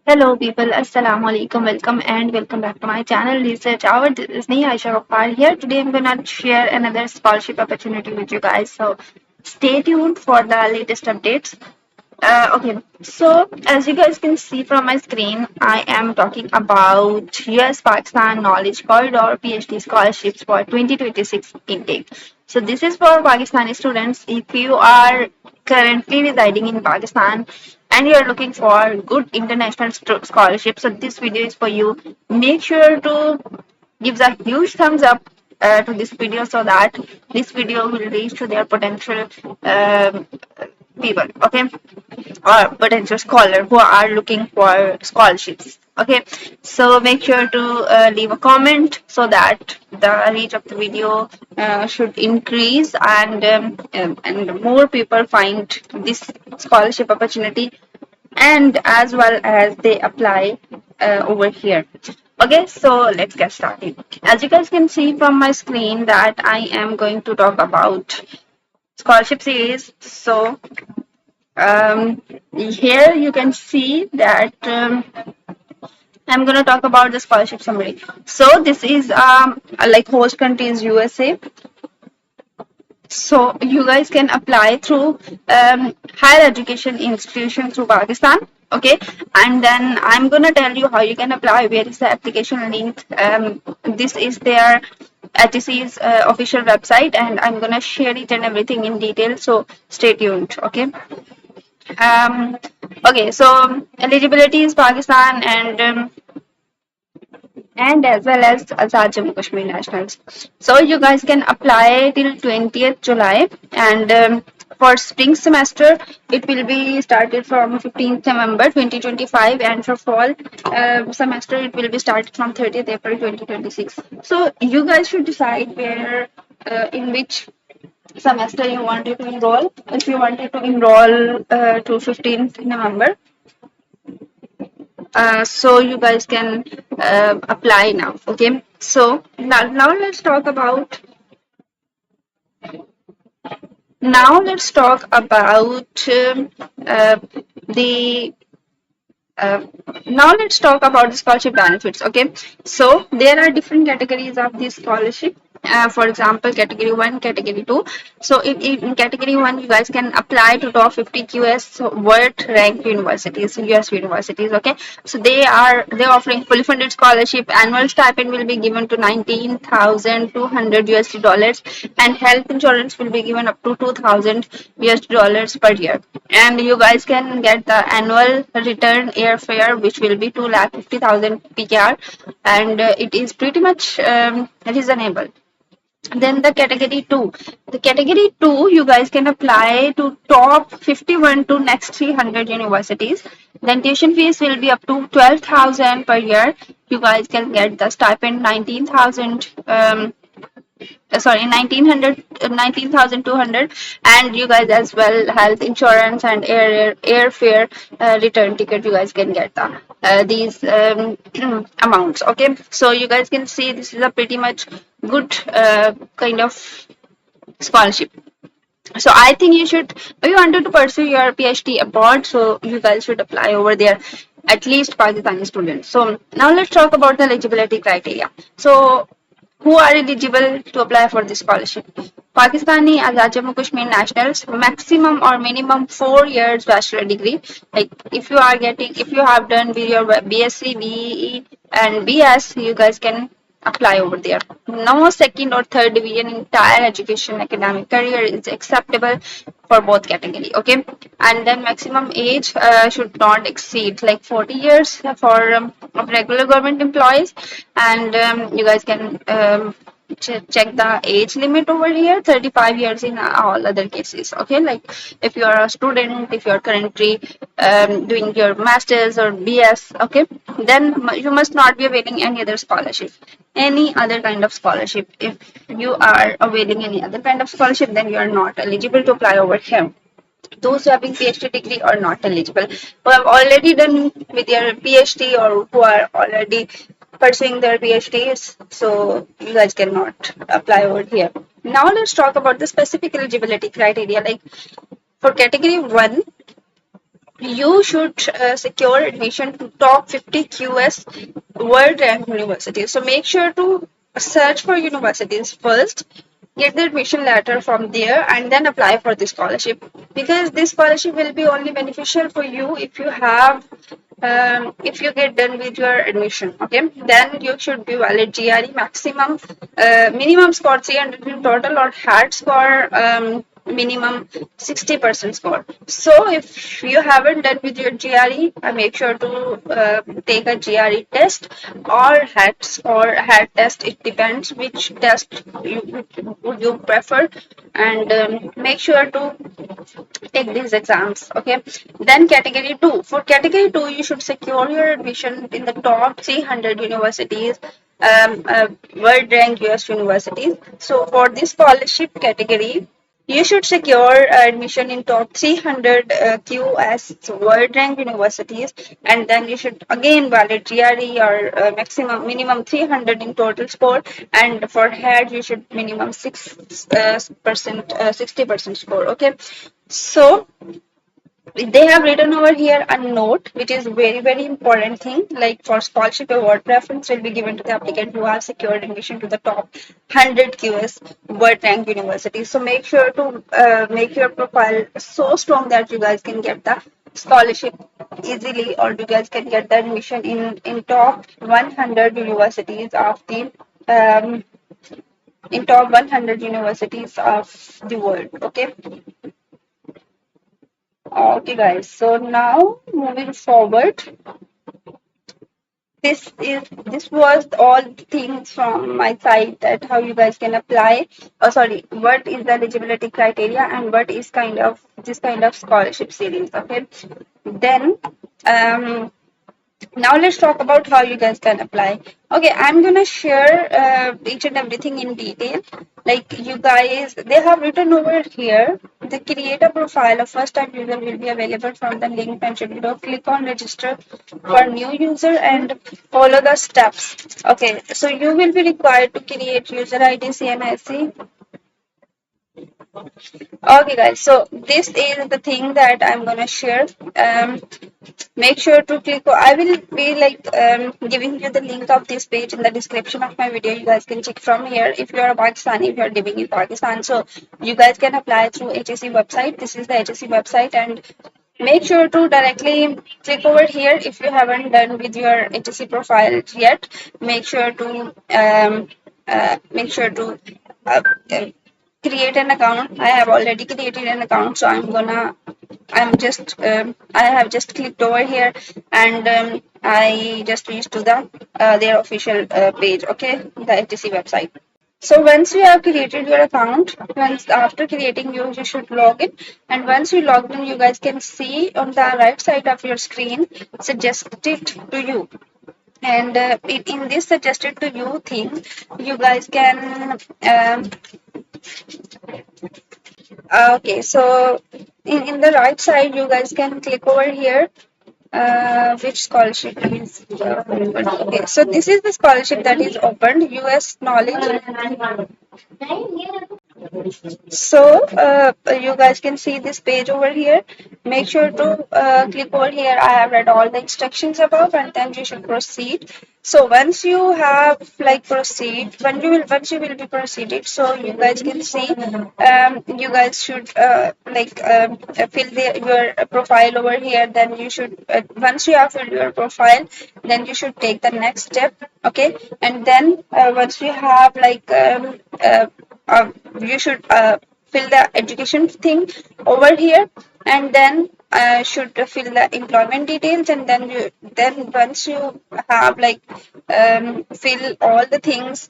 Hello people, Assalamu alaikum, welcome back to my channel Research Hour. This is me, Aisha Ghaffar here. Today I'm gonna share another scholarship opportunity with you guys. So stay tuned for the latest updates. Okay, so as you guys can see from my screen, I am talking about US Pakistan Knowledge Corridor PhD scholarships for 2026 intake. So this is for Pakistani students. If you are currently residing in Pakistan and you are looking for good international scholarship, so this video is for you. Make sure to gives a huge thumbs up to this video so that this video will reach to their potential people, okay, or potential scholar who are looking for scholarships. Okay, so make sure to leave a comment so that the reach of the video should increase and more people find this scholarship opportunity and as well as they apply over here. Okay, so let's get started. As you guys can see from my screen that I am going to talk about scholarship series. So here you can see that I'm going to talk about the scholarship summary. So this is like host country is USA. So you guys can apply through higher education institution through Pakistan. Okay, and then I'm gonna tell you how you can apply. Where is the application link? This is their HTC's official website, and I'm gonna share it and everything in detail. So stay tuned. Okay. Um, okay. So eligibility is Pakistan and as well as Azad Jammu Kashmir nationals. So you guys can apply till 20th July and for spring semester it will be started from 15th November 2025 and for fall semester it will be started from 30th April 2026. So you guys should decide where in which semester you wanted to enroll. If you wanted to enroll to 15th November, so you guys can apply now. Okay, so now let's talk about uh, the uh, now let's talk about the scholarship benefits. Okay, so there are different categories of this scholarship. For example, category 1, category 2. So in category 1 you guys can apply to top 50 QS world ranked universities, US universities. Okay, so they're offering fully funded scholarship. Annual stipend will be given to 19,200 USD dollars, and health insurance will be given up to 2,000 USD dollars per year. And you guys can get the annual return airfare, which will be 2,50,000 PKR, and it is pretty much reasonable. Then the category 2 you guys can apply to top 51 to next 300 universities. Then tuition fees will be up to 12,000 per year. You guys can get the stipend 19,000 sorry 1900 19,200, and you guys as well health insurance and airfare return ticket. You guys can get these amounts. Okay, so you guys can see this is a pretty much good kind of scholarship. So I think you should, if you wanted to pursue your PhD abroad, so you guys should apply over there, at least Pakistani students. So now let's talk about the eligibility criteria. So who are eligible to apply for this scholarship? Pakistani Azad Jammu Kashmir nationals, maximum or minimum 4 years bachelor degree. Like if you have done with your BSc, BE, and BS, you guys can apply over there. No second or third division in entire education academic career is acceptable for both category. Okay, and then maximum age should not exceed like 40 years for of regular government employees, and you guys can check the age limit over here, 35 years in all other cases. Okay, like if you are a student, if you are currently doing your masters or BS, okay, then you must not be availing any other scholarship, any other kind of scholarship. If you are availing any other kind of scholarship, then you are not eligible to apply over here. Those who having PhD degree are not eligible. Who have already done with their PhD or who are already pursuing their PhDs, so you guys cannot apply over here. Now let's talk about the specific eligibility criteria. Like for category 1, you should secure admission to top 50 QS world rank universities. So make sure to search for universities first, get the admission letter from there, and then apply for the scholarship, because this scholarship will be only beneficial for you if you have if you get done with your admission. Okay, then you should be valid GRE maximum, minimum score 300 in total, or had score minimum 60% score. So if you haven't done with your GRE, make sure to take a GRE test or HATS or HAT test. It depends which test would you prefer, and make sure to take these exams. Okay, then category 2. For category 2, you should secure your admission in the top 300 universities, world ranked US universities. So for this scholarship category, you should secure admission in top 300 QS world rank universities, and then you should again valid GRE or maximum minimum 300 in total score, and for head you should minimum 6% 60% score. Okay, so they have written over here a note, which is very important thing, like for scholarship award preference will be given to the applicant who has secured admission to the top 100 QS world rank universities. So make sure to make your profile so strong that you guys can get the scholarship easily, or you guys can get the admission in top 100 universities of the um, in top 100 universities of the world. Okay. Okay, guys. So now moving forward, this was all things from my side, that how you guys can apply. Oh, sorry, what is the eligibility criteria and what is kind of this kind of scholarship series. Okay, then now let's talk about how you guys can apply. Okay, I'm gonna share each and everything in detail. Like you guys, they have written over here, the create a profile of first time user will be available from the link mentioned below. Click on register for new user and follow the steps. Okay, so you will be required to create user ID, CNIC. Okay, guys, so this is the thing that I'm gonna share. Make sure to click. I will be like giving you the link of this page in the description of my video. You guys can check from here. If you are a Pakistani, if you are living in Pakistan, so you guys can apply through HSC website. This is the HSC website, and make sure to directly click over here if you haven't done with your HSC profile yet. Make sure to make sure to uh, uh, create an account. I have already created an account, so I have just clicked over here, and I just reached to the their official page. Okay, the HTC website. So once you have created your account, once after creating you should log in, and once you log in, you guys can see on the right side of your screen suggested to you. And in this suggested to you thing, you guys can okay, so in the right side, you guys can click over here. Which scholarship is open? Okay, so this is the scholarship that is opened, US Knowledge. So you guys can see this page over here. Make sure to click over here. I have read all the instructions above, and then you should proceed. So once you have like proceed, once you will be proceeded, so you guys can see you guys should fill your profile over here. Then you should once you have filled your profile, then you should take the next step. Okay, and then once you have like you should fill the education thing over here, and then should fill the employment details, and then once you have like fill all the things,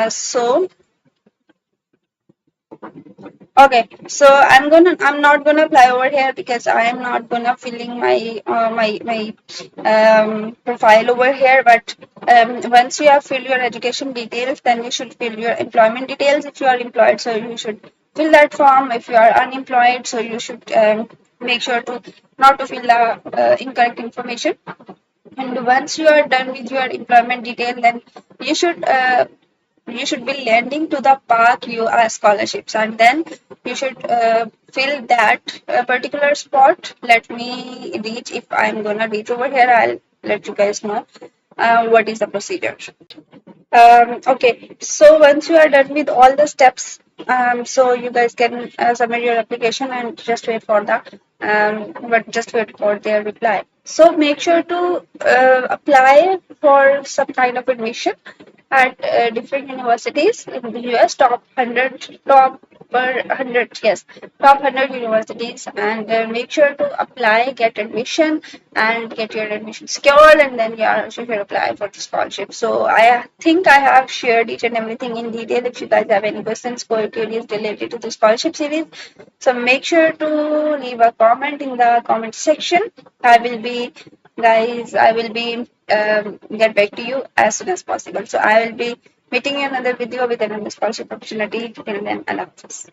so okay, so I'm not gonna apply over here because I am not gonna filling my profile over here. But once you have filled your education details, then you should fill your employment details. If you are employed, so you should fill that form. If you are unemployed, so you should make sure to not to fill the incorrect information. And once you are done with your employment detail, then you should you should be landing to the path you are scholarships, and then you should fill that particular spot. Let me reach. If I'm gonna reach over here, I'll let you guys know what is the procedure. Okay, so once you are done with all the steps, so you guys can submit your application and just wait for the but just wait for their reply. So make sure to apply for some kind of admission at different universities in the US, top 100, top per 100, yes, top 100 universities, and make sure to apply, get admission, and get your admission secured, and then you should apply for the scholarship. So I think I have shared each and everything in detail. If you guys have any questions, queries related to the scholarship series, so make sure to leave a comment in the comment section. I will be, guys, I will be get back to you as soon as possible. So I will be meeting you another video with another scholarship opportunity. Till then, Allah Hafiz.